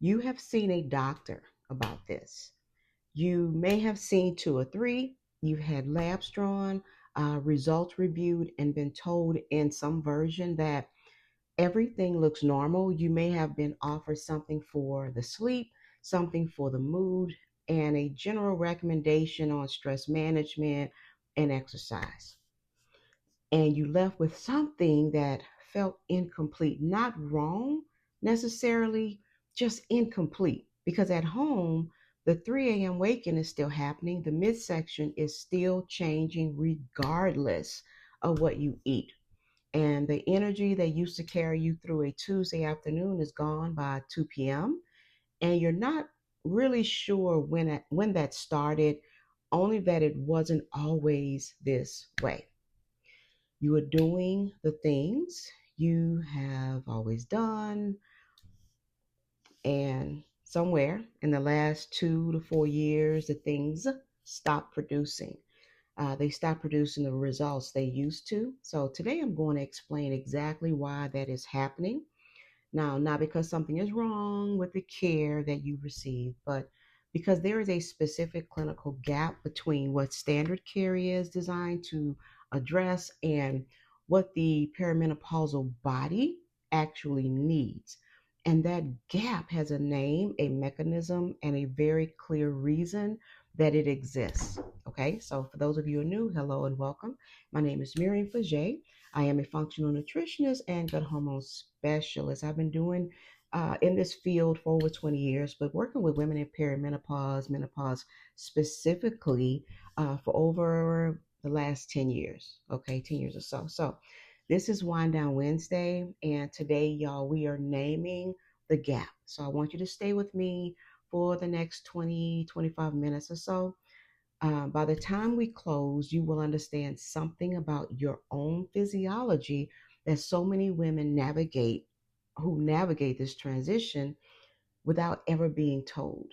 You have seen a doctor about this. You may have seen two or three. You've had labs drawn, results reviewed, and been told in some version that everything looks normal. You may have been offered something for the sleep, something for the mood, and a general recommendation on stress management and exercise. And you left with something that felt incomplete, not wrong necessarily, just incomplete. Because at home, the 3 a.m. waking is still happening, the midsection is still changing regardless of what you eat. And the energy that used to carry you through a Tuesday afternoon is gone by 2 p.m. And you're not really sure when that started, only that it wasn't always this way. You are doing the things you have always done, and somewhere in the last 2 to 4 years, the things stop producing. They stop producing the results they used to. So today I'm going to explain exactly why that is happening. Now, not because something is wrong with the care that you receive, but because there is a specific clinical gap between what standard care is designed to address and what the perimenopausal body actually needs. And that gap has a name, a mechanism, and a very clear reason that it exists. Okay, so for those of you who are new, hello and welcome. My name is Miriam Faggett. I am a functional nutritionist and gut hormone specialist. I've been doing in this field for over 20 years, but working with women in perimenopause, menopause specifically for over the last 10 years. Okay, 10 years or so. So this is Wind Down Wednesday, and today, y'all, we are naming the gap. So I want you to stay with me for the next 20, 25 minutes or so. By the time we close, you will understand something about your own physiology that so many women navigate this transition without ever being told.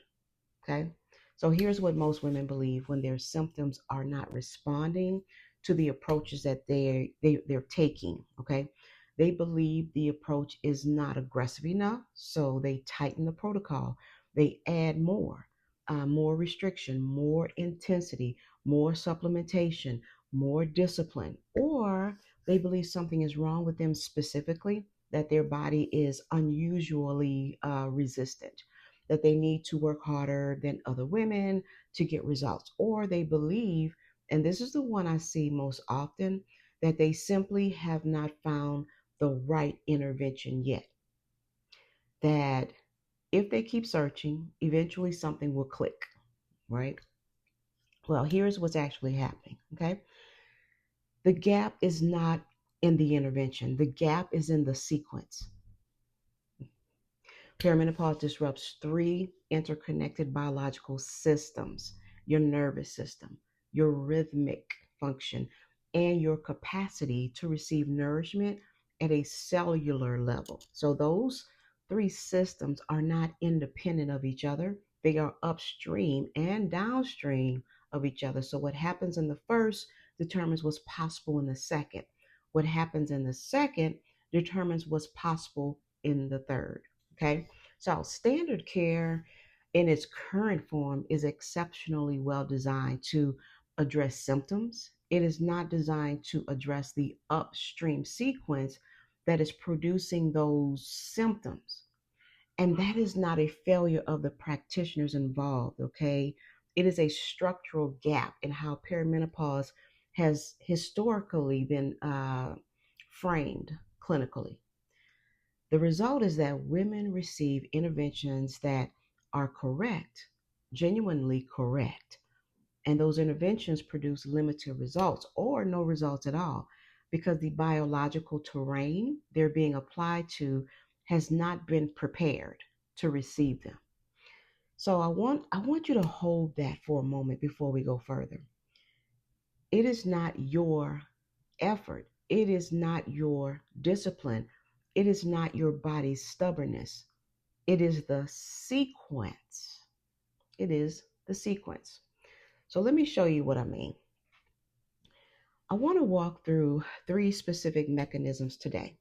Okay. So here's what most women believe when their symptoms are not responding to the approaches that they're taking. Okay. They believe the approach is not aggressive enough, so they tighten the protocol. They add more restriction, more intensity, more supplementation, more discipline, or they believe something is wrong with them specifically, that their body is unusually resistant, that they need to work harder than other women to get results. Or they believe, and this is the one I see most often, that they simply have not found the right intervention yet. That if they keep searching, eventually something will click, right? Well, here's what's actually happening, okay? The gap is not in the intervention, the gap is in the sequence. Perimenopause disrupts three interconnected biological systems: your nervous system, your rhythmic function, and your capacity to receive nourishment at a cellular level. So, those three systems are not independent of each other, they are upstream and downstream of each other. So, what happens in the first determines what's possible in the second. What happens in the second determines what's possible in the third. Okay, so standard care in its current form is exceptionally well designed to address symptoms. It is not designed to address the upstream sequence that is producing those symptoms. And that is not a failure of the practitioners involved, okay? It is a structural gap in how perimenopause has historically been framed clinically. The result is that women receive interventions that are correct, genuinely correct, and those interventions produce limited results or no results at all because the biological terrain they're being applied to has not been prepared to receive them. So I want you to hold that for a moment before we go further. It is not your effort. It is not your discipline. It is not your body's stubbornness. It is the sequence. It is the sequence. So let me show you what I mean. I want to walk through three specific mechanisms today: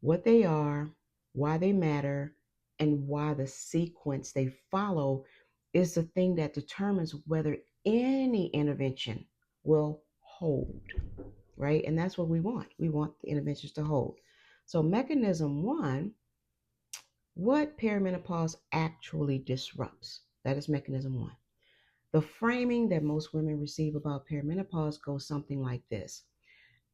what they are, why they matter, and why the sequence they follow is the thing that determines whether any intervention will hold, right? And that's what we want. We want the interventions to hold. So, mechanism one, what perimenopause actually disrupts? That is mechanism one. The framing that most women receive about perimenopause goes something like this: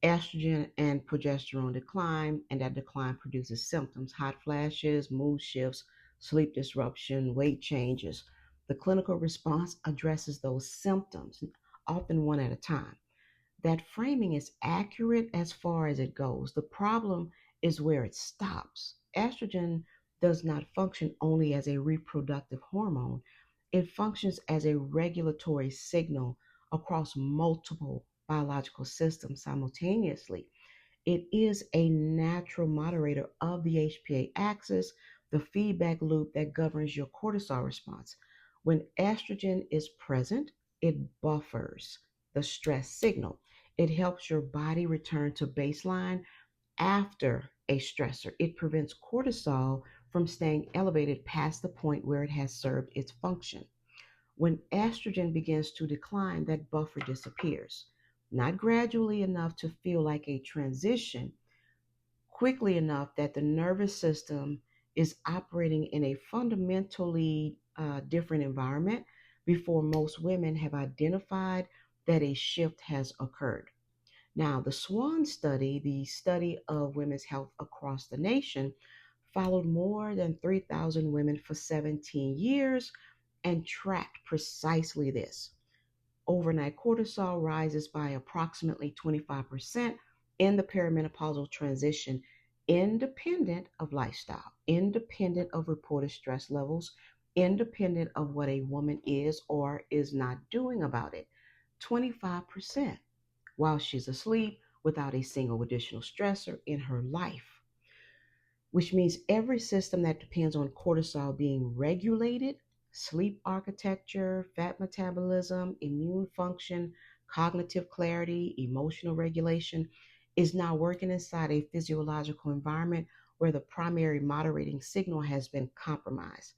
estrogen and progesterone decline, and that decline produces symptoms: hot flashes, mood shifts, sleep disruption, weight changes. The clinical response addresses those symptoms, often one at a time. That framing is accurate as far as it goes. The problem is where it stops. Estrogen does not function only as a reproductive hormone, it functions as a regulatory signal across multiple biological systems simultaneously. It is a natural moderator of the HPA axis, the feedback loop that governs your cortisol response. When estrogen is present, it buffers the stress signal. It helps your body return to baseline after a stressor. It prevents cortisol from staying elevated past the point where it has served its function. When estrogen begins to decline, that buffer disappears. Not gradually enough to feel like a transition, quickly enough that the nervous system is operating in a fundamentally different environment before most women have identified that a shift has occurred. Now, the SWAN study, the study of women's health across the nation, followed more than 3,000 women for 17 years and tracked precisely this. Overnight cortisol rises by approximately 25% in the perimenopausal transition, independent of lifestyle, independent of reported stress levels, independent of what a woman is or is not doing about it. 25% while she's asleep without a single additional stressor in her life, which means every system that depends on cortisol being regulated: sleep architecture, fat metabolism, immune function, cognitive clarity, emotional regulation, is now working inside a physiological environment where the primary moderating signal has been compromised.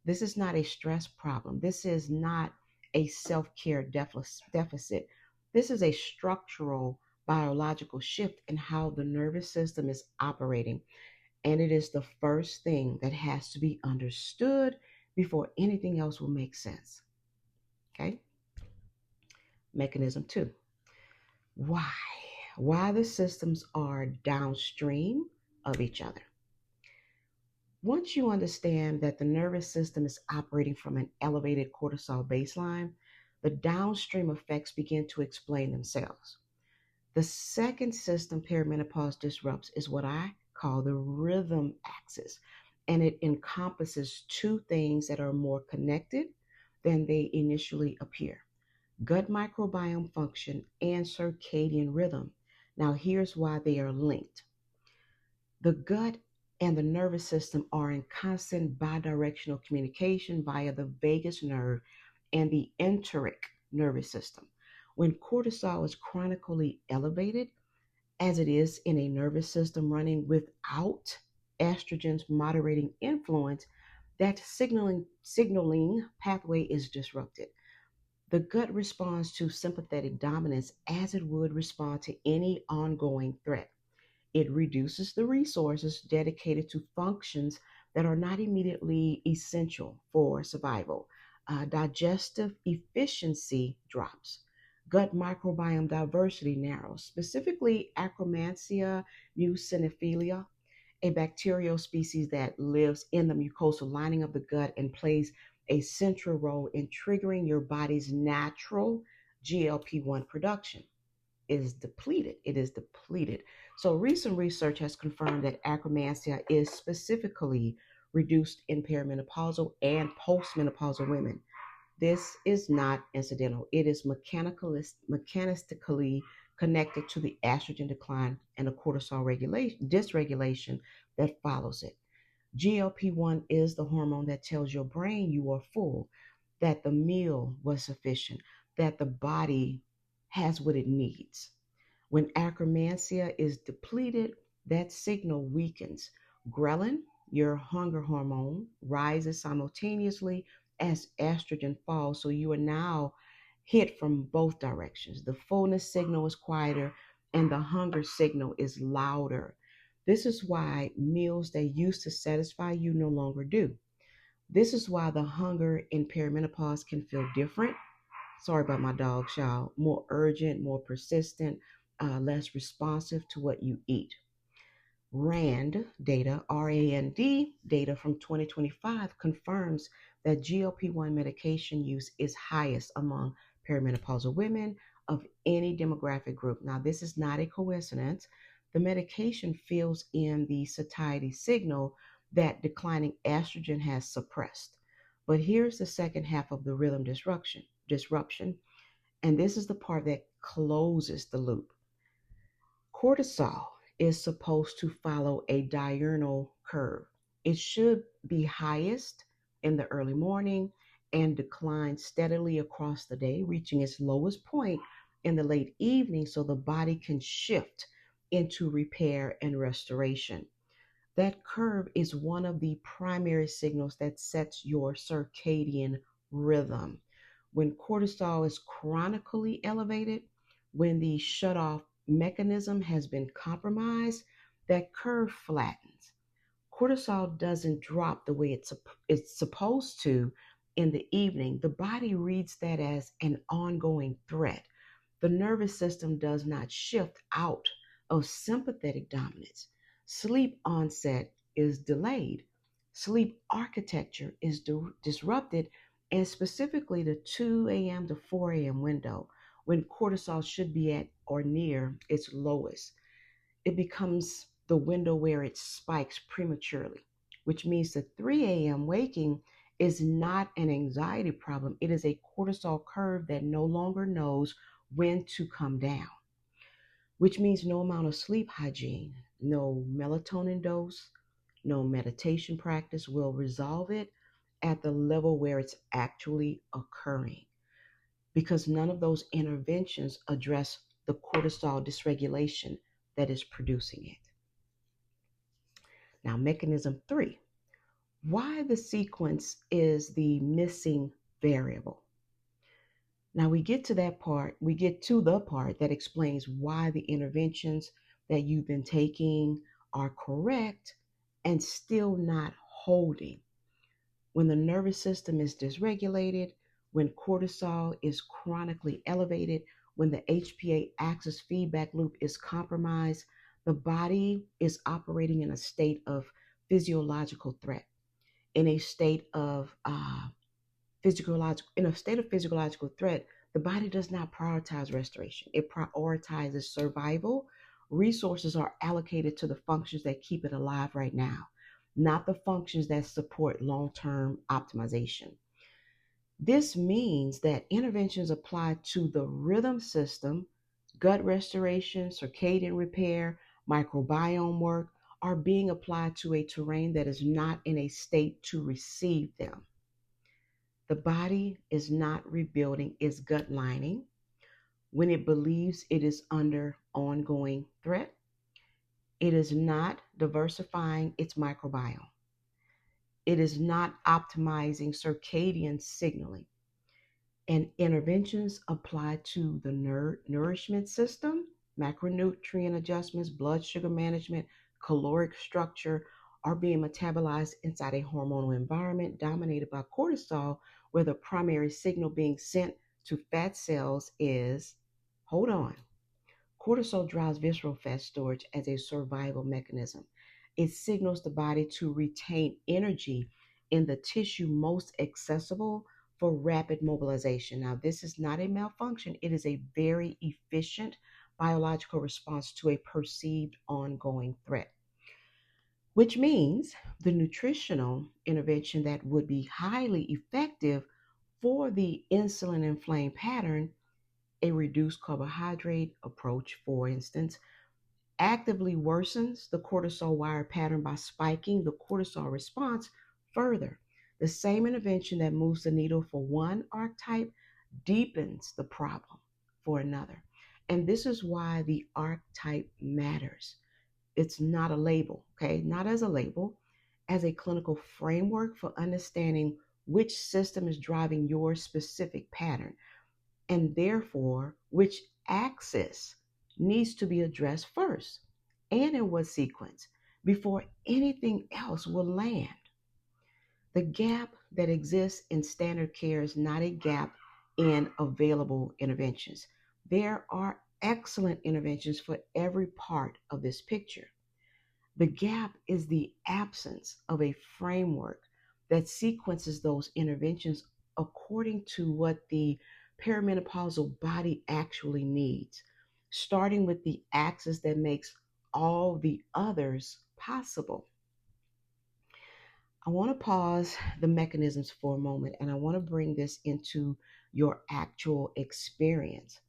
This is not a stress problem. This is not a self care deficit. This is a structural biological shift in how the nervous system is operating, and it is the first thing that has to be understood before anything else will make sense. Okay? Mechanism two. Why? Why the systems are downstream of each other. Once you understand that the nervous system is operating from an elevated cortisol baseline, the downstream effects begin to explain themselves. The second system perimenopause disrupts is what I call the rhythm axis, and it encompasses two things that are more connected than they initially appear: gut microbiome function and circadian rhythm. Now, here's why they are linked. The gut and the nervous system are in constant bidirectional communication via the vagus nerve and the enteric nervous system. When cortisol is chronically elevated, as it is in a nervous system running without estrogen's moderating influence, that signaling pathway is disrupted. The gut responds to sympathetic dominance as it would respond to any ongoing threat. It reduces the resources dedicated to functions that are not immediately essential for survival. Digestive efficiency drops. Gut microbiome diversity narrows, specifically Akkermansia muciniphila, a bacterial species that lives in the mucosal lining of the gut and plays a central role in triggering your body's natural GLP-1 production. Is depleted. It is depleted. So recent research has confirmed that acromantia is specifically reduced in perimenopausal and postmenopausal women. This is not incidental. It is mechanistically connected to the estrogen decline and the cortisol regulation, dysregulation that follows it. GLP-1 is the hormone that tells your brain you are full, that the meal was sufficient, that the body has what it needs. When acromantia is depleted, that signal weakens. Ghrelin, your hunger hormone rises simultaneously as estrogen falls. So you are now hit from both directions. The fullness signal is quieter and the hunger signal is louder. This is why meals that used to satisfy you no longer do. This is why the hunger in perimenopause can feel different. Sorry about my dog, y'all. More urgent, more persistent, less responsive to what you eat. RAND data from 2025 confirms that GLP-1 medication use is highest among perimenopausal women of any demographic group. Now, this is not a coincidence. The medication fills in the satiety signal that declining estrogen has suppressed. But here's the second half of the rhythm disruption, and this is the part that closes the loop. Cortisol is supposed to follow a diurnal curve. It should be highest in the early morning and decline steadily across the day, reaching its lowest point in the late evening so the body can shift into repair and restoration. That curve is one of the primary signals that sets your circadian rhythm. When cortisol is chronically elevated, when the shutoff mechanism has been compromised, that curve flattens. Cortisol doesn't drop the way it's supposed to in the evening. The body reads that as an ongoing threat. The nervous system does not shift out of sympathetic dominance. Sleep onset is delayed. Sleep architecture is disrupted, and specifically the 2 a.m. to 4 a.m. window when cortisol should be at or near its lowest. It becomes the window where it spikes prematurely, which means the 3 a.m. waking is not an anxiety problem. It is a cortisol curve that no longer knows when to come down, which means no amount of sleep hygiene, no melatonin dose, no meditation practice will resolve it at the level where it's actually occurring because none of those interventions address the cortisol dysregulation that is producing it. Now, mechanism three, why the sequence is the missing variable. Now we get to the part that explains why the interventions that you've been taking are correct and still not holding. When the nervous system is dysregulated, when cortisol is chronically elevated, when the HPA axis feedback loop is compromised, the body is operating in a state of physiological threat, in a state of physiological threat. The body does not prioritize restoration. It prioritizes survival. Resources are allocated to the functions that keep it alive right now, not the functions that support long-term optimization. This means that interventions applied to the rhythm system, gut restoration, circadian repair, microbiome work, are being applied to a terrain that is not in a state to receive them. The body is not rebuilding its gut lining when it believes it is under ongoing threat. It is not diversifying its microbiome. It is not optimizing circadian signaling. And interventions applied to the nourishment system, macronutrient adjustments, blood sugar management, caloric structure are being metabolized inside a hormonal environment dominated by cortisol, where the primary signal being sent to fat cells is hold on. Cortisol drives visceral fat storage as a survival mechanism. It signals the body to retain energy in the tissue most accessible for rapid mobilization. Now, this is not a malfunction, it is a very efficient biological response to a perceived ongoing threat, which means the nutritional intervention that would be highly effective for the insulin inflamed pattern, a reduced carbohydrate approach, for instance, actively worsens the cortisol wire pattern by spiking the cortisol response further. The same intervention that moves the needle for one archetype deepens the problem for another. And this is why the archetype matters. It's not a label, okay? Not as a label. as a clinical framework for understanding which system is driving your specific pattern, and therefore which axis needs to be addressed first and in what sequence before anything else will land. The gap that exists in standard care is not a gap in available interventions. There are excellent interventions for every part of this picture. The gap is the absence of a framework that sequences those interventions according to what the perimenopausal body actually needs, starting with the axis that makes all the others possible. I want to pause the mechanisms for a moment and I want to bring this into your actual experience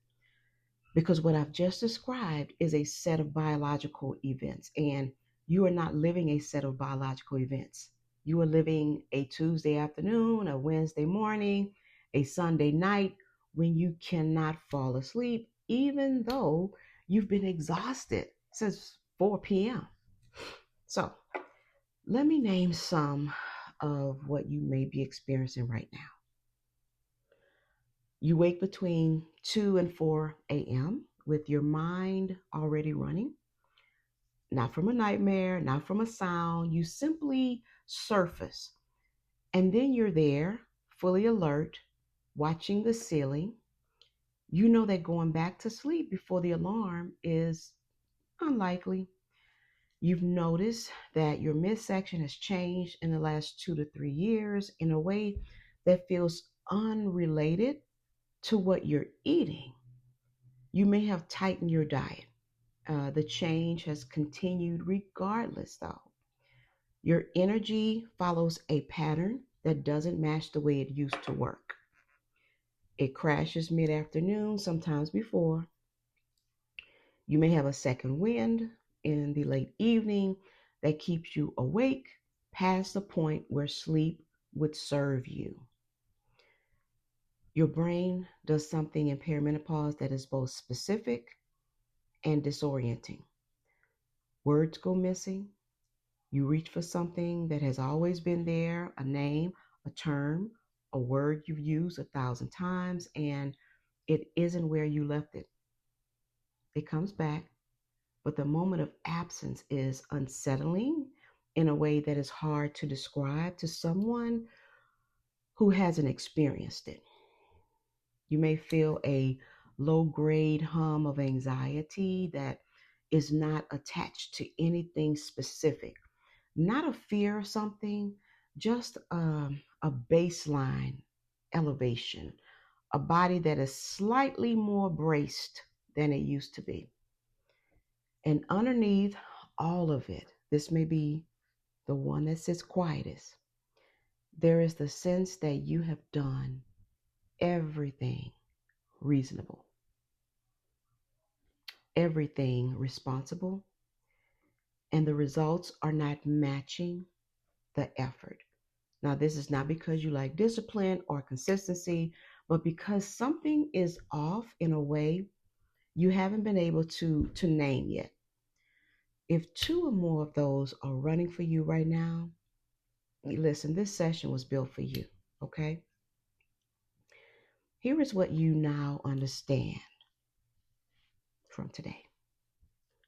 because what I've just described is a set of biological events, and you are not living a set of biological events. You are living a Tuesday afternoon, a Wednesday morning, a Sunday night when you cannot fall asleep, even though you've been exhausted since 4 p.m. So, let me name some of what you may be experiencing right now. You wake between 2 and 4 a.m. with your mind already running, not from a nightmare, not from a sound. You simply surface. And then you're there, fully alert, watching the ceiling. You know that going back to sleep before the alarm is unlikely. You've noticed that your midsection has changed in the last 2 to 3 years in a way that feels unrelated to what you're eating. You may have tightened your diet. The change has continued regardless, though. Your energy follows a pattern that doesn't match the way it used to work. It crashes mid afternoon, sometimes before. You may have a second wind in the late evening that keeps you awake past the point where sleep would serve you. Your brain does something in perimenopause that is both specific and disorienting. Words go missing. You reach for something that has always been there, a name, a term, a word you've used 1,000 times, and it isn't where you left it. It comes back, but the moment of absence is unsettling in a way that is hard to describe to someone who hasn't experienced it. You may feel a low grade hum of anxiety that is not attached to anything specific, not a fear of something, just a baseline elevation, a body that is slightly more braced than it used to be. And underneath all of it, this may be the one that sits quietest, there is the sense that you have done everything reasonable, everything responsible, and the results are not matching the effort. Now, this is not because you lack discipline or consistency, but because something is off in a way you haven't been able to name yet. If two or more of those are running for you right now, listen, this session was built for you, okay? Here is what you now understand from today,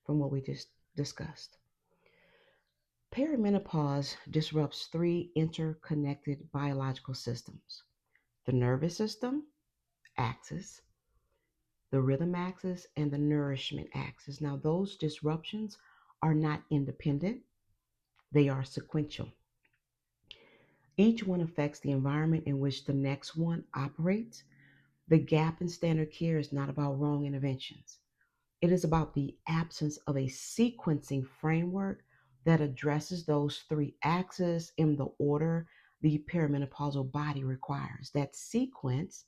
from what we just discussed. Perimenopause disrupts three interconnected biological systems: the nervous system axis, the rhythm axis, and the nourishment axis. Now, those disruptions are not independent, they are sequential. Each one affects the environment in which the next one operates. The gap in standard care is not about wrong interventions. It is about the absence of a sequencing framework that addresses those three axes in the order the perimenopausal body requires. That sequence,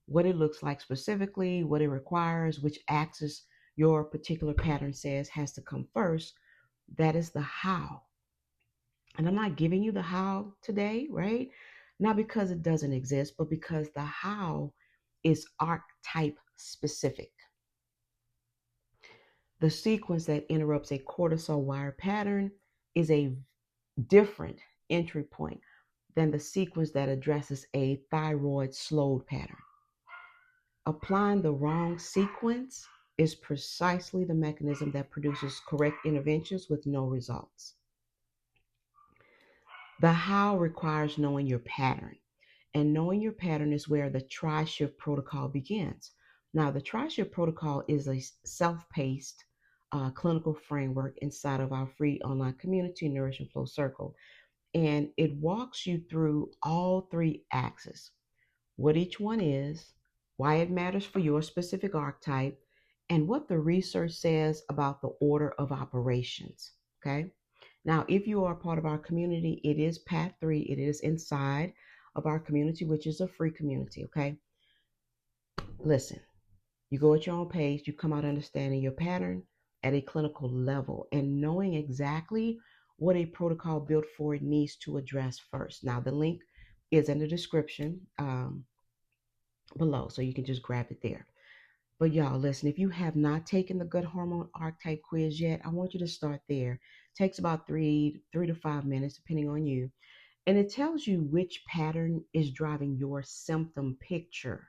what it looks like specifically, what it requires, which axis your particular pattern says has to come first, that is the how. And I'm not giving you the how today, right? Not because it doesn't exist, but because the how is archetype specific. The sequence that interrupts a cortisol wire pattern is a different entry point than the sequence that addresses a thyroid slowed pattern. Applying the wrong sequence is precisely the mechanism that produces correct interventions with no results. The how requires knowing your pattern, and knowing your pattern is where the tri-shift protocol begins. Now, the tri-shift protocol is a self-paced clinical framework inside of our free online community, Nourishment Flow Circle, and it walks you through all three axes: what each one is, why it matters for your specific archetype, and what the research says about the order of operations. Okay. Now, if you are part of our community, it is Path 3. It is inside of our community, which is a free community. Okay. Listen, you go at your own pace, you come out understanding your pattern at a clinical level and knowing exactly what a protocol built for it needs to address first. Now, the link is in the description below, so you can just grab it there. But y'all, listen, if you have not taken the gut hormone archetype quiz yet, I want you to start there. It takes about three to 5 minutes, depending on you. And it tells you which pattern is driving your symptom picture.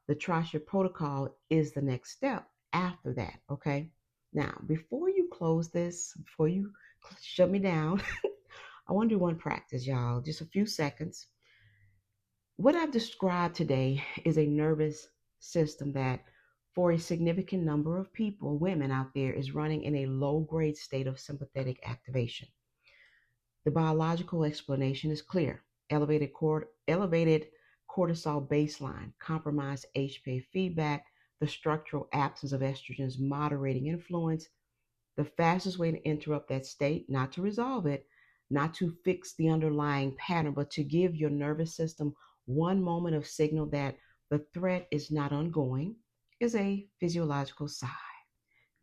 The tri-shift protocol is the next step after that, okay? Now, before you close this, before you shut me down, I want to do one practice, y'all, just a few seconds. What I've described today is a nervous system that, for a significant number of people, women out there, is running in a low grade state of sympathetic activation. The biological explanation is clear: elevated cortisol baseline, compromised HPA feedback, the structural absence of estrogen's moderating influence. The fastest way to interrupt that state, not to resolve it, not to fix the underlying pattern, but to give your nervous system one moment of signal that the threat is not ongoing, is a physiological sigh.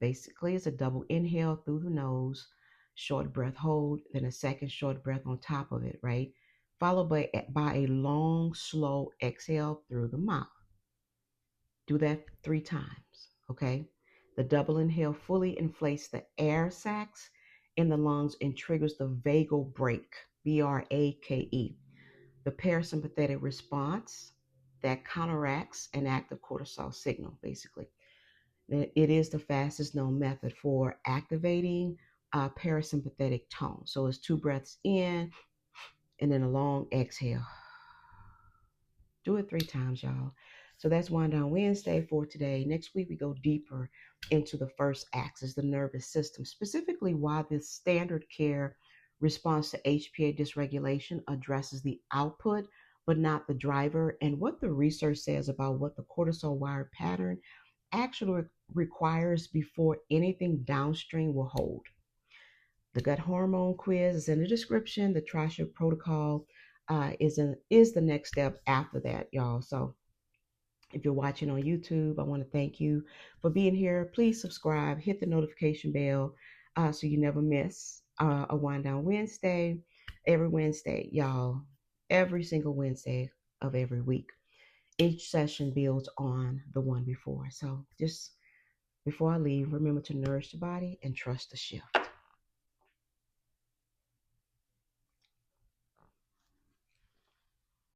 Basically, it's a double inhale through the nose, short breath hold, then a second short breath on top of it, right? Followed by a long, slow exhale through the mouth. Do that 3 times, okay? The double inhale fully inflates the air sacs in the lungs and triggers the vagal brake, BRAKE, the parasympathetic response that counteracts an active cortisol signal, basically. It is the fastest known method for activating parasympathetic tone. So it's 2 breaths in and then a long exhale. Do it 3 times, y'all. So that's Wind Down Wednesday for today. Next week, we go deeper into the first axis, the nervous system, specifically why this standard care response to HPA dysregulation addresses the output, but not the driver, and what the research says about what the cortisol wired pattern actually requires before anything downstream will hold. The gut hormone quiz is in the description. The tri-shift protocol is the next step after that, y'all. So if you're watching on YouTube, I want to thank you for being here. Please subscribe, hit the notification bell so you never miss a Wind Down Wednesday. Every Wednesday, y'all. Every single Wednesday of every week. Each session builds on the one before. So just before I leave, remember to nourish the body and trust the shift.